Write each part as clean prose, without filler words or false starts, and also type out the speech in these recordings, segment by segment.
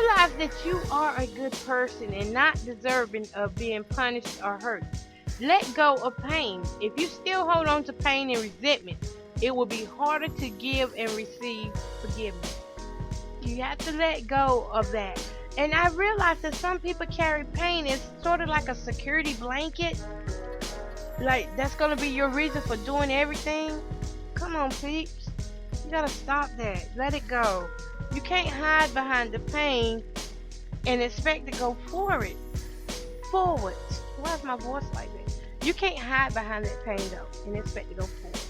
realize that you are a good person and not deserving of being punished or hurt. Let go of pain. If you still hold on to pain and resentment, it will be harder to give and receive forgiveness. You have to let go of that. And I realize that some people carry pain as sort of like a security blanket. Like, that's going to be your reason for doing everything. Come on, peeps. You got to stop that. Let it go. You can't hide behind the pain and expect to go forward. Why is my voice like that? You can't hide behind that pain, though, and expect to go forward.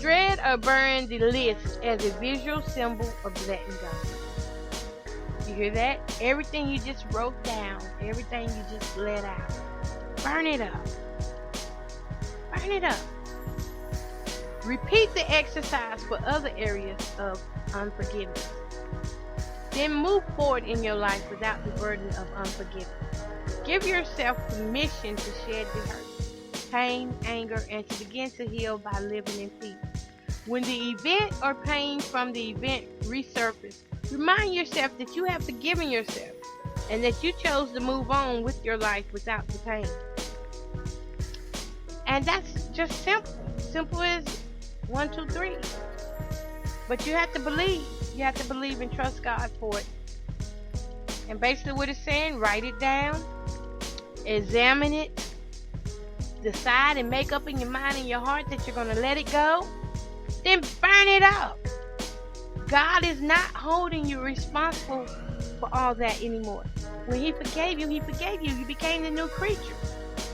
Shred or burn the list as a visual symbol of letting go. You hear that? Everything you just wrote down, everything you just let out. Burn it up. Burn it up. Repeat the exercise for other areas of unforgiveness. Then move forward in your life without the burden of unforgiveness. Give yourself permission to shed the hurt, pain, anger, and to begin to heal by living in peace. When the event or pain from the event resurfaces, remind yourself that you have forgiven yourself and that you chose to move on with your life without the pain. And that's just simple. Simple as 1, 2, 3. But you have to believe. You have to believe and trust God for it. And basically what it's saying, write it down, examine it, decide and make up in your mind and your heart that you're going to let it go, then burn it up. God is not holding you responsible for all that anymore. When He forgave you, He forgave you. You became the new creature.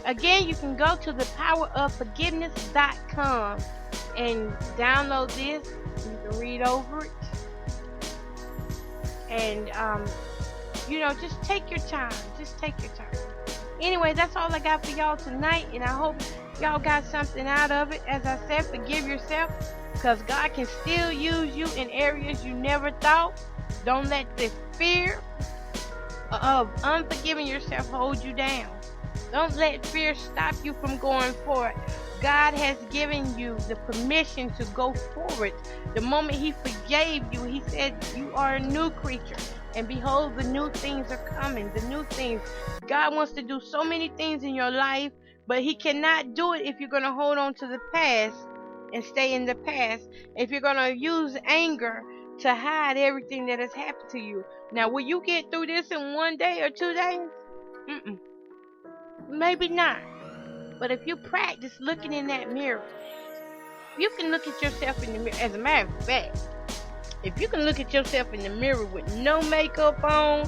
Again, you can go to thepowerofforgiveness.com and download this. You can read over it. And, just take your time. Just take your time. Anyway, that's all I got for y'all tonight. And I hope y'all got something out of it. As I said, forgive yourself. Because God can still use you in areas you never thought. Don't let the fear of unforgiving yourself hold you down. Don't let fear stop you from going forward. God has given you the permission to go forward. The moment He forgave you, He said you are a new creature. And behold, the new things are coming. The new things. God wants to do so many things in your life, but He cannot do it if you're going to hold on to the past and stay in the past. If you're going to use anger to hide everything that has happened to you. Now, will you get through this in 1 day or 2 days? Maybe not. But if you practice looking in that mirror, you can look at yourself in the mirror. As a matter of fact, if you can look at yourself in the mirror with no makeup on,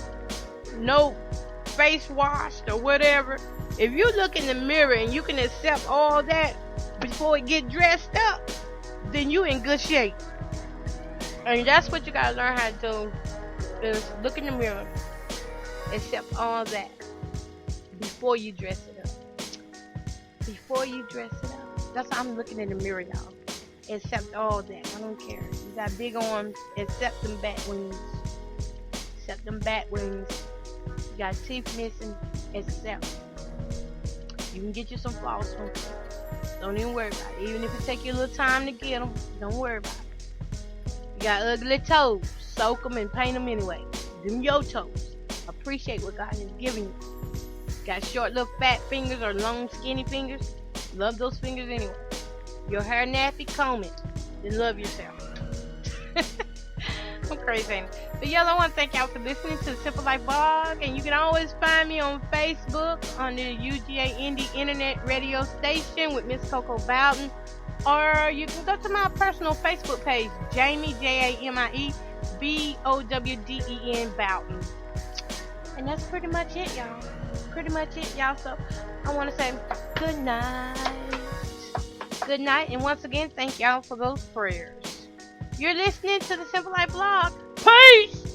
no face washed or whatever, if you look in the mirror and you can accept all that before it get dressed up, then you in good shape. And that's what you gotta learn how to do, is look in the mirror, accept all that before you dress it up. Before you dress it up. That's how I'm looking in the mirror, y'all. Accept all that. I don't care. You got big arms, accept them bat wings. Accept them bat wings. You got teeth missing, accept. You can get you some false ones. Don't even worry about it. Even if it take you a little time to get them, don't worry about it. You got ugly toes. Soak them and paint them anyway. Them your toes. Appreciate what God has given you. Got short little fat fingers or long skinny fingers. Love those fingers anyway. Your hair nappy, comb it. Then love yourself. I'm crazy, ain't it? But y'all, I want to thank y'all for listening to the Simple Life Blog. And you can always find me on Facebook on the UGA Indie Internet Radio Station with Miss Coco Bowden. Or you can go to my personal Facebook page, Jamie, Jamie Bowden. Bowden. And that's pretty much it, y'all. So I want to say good night. Good night. And once again, thank y'all for those prayers. You're listening to the Simple Life Blog. Peace!